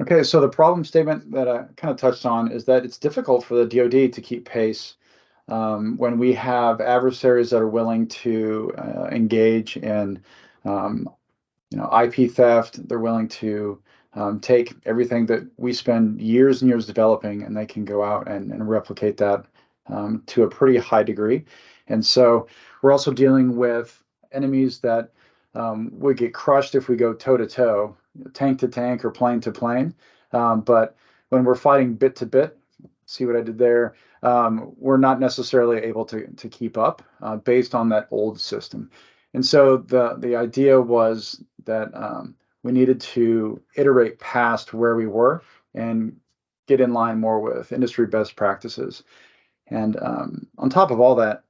Okay, so the problem statement that I kind of touched on is that it's difficult for the DoD to keep pace when we have adversaries that are willing to engage in, IP theft. They're willing to take everything that we spend years and years developing, and they can go out and replicate that to a pretty high degree. And so we're also dealing with enemies that would get crushed if we go toe to toe, tank to tank or plane to plane. But when we're fighting bit to bit, see what I did there? We're not necessarily able to keep up based on that old system. And so the idea was that we needed to iterate past where we were and get in line more with industry best practices. And on top of all that,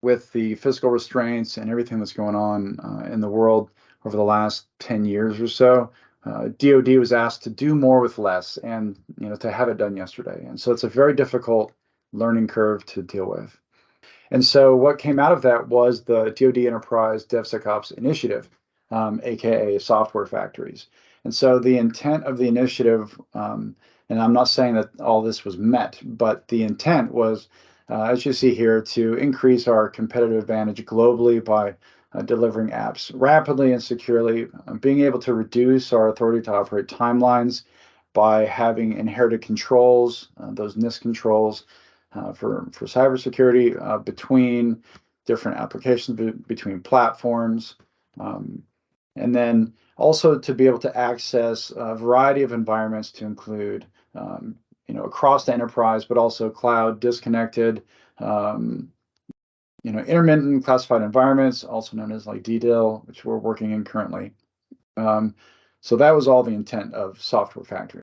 with the fiscal restraints and everything that's going on in the world over the last 10 years or so, DoD was asked to do more with less, and to have it done yesterday. And so it's a very difficult learning curve to deal with. And so what came out of that was the DoD Enterprise DevSecOps Initiative, aka software factories. And so the intent of the initiative, and I'm not saying that all this was met, but the intent was, as you see here, to increase our competitive advantage globally by delivering apps rapidly and securely, being able to reduce our authority to operate timelines by having inherited controls, those NIST controls for cybersecurity between different applications, between platforms, and then also to be able to access a variety of environments to include across the enterprise, but also cloud, disconnected, intermittent classified environments, also known as like DDIL, which we're working in currently. So that was all the intent of Software Factory.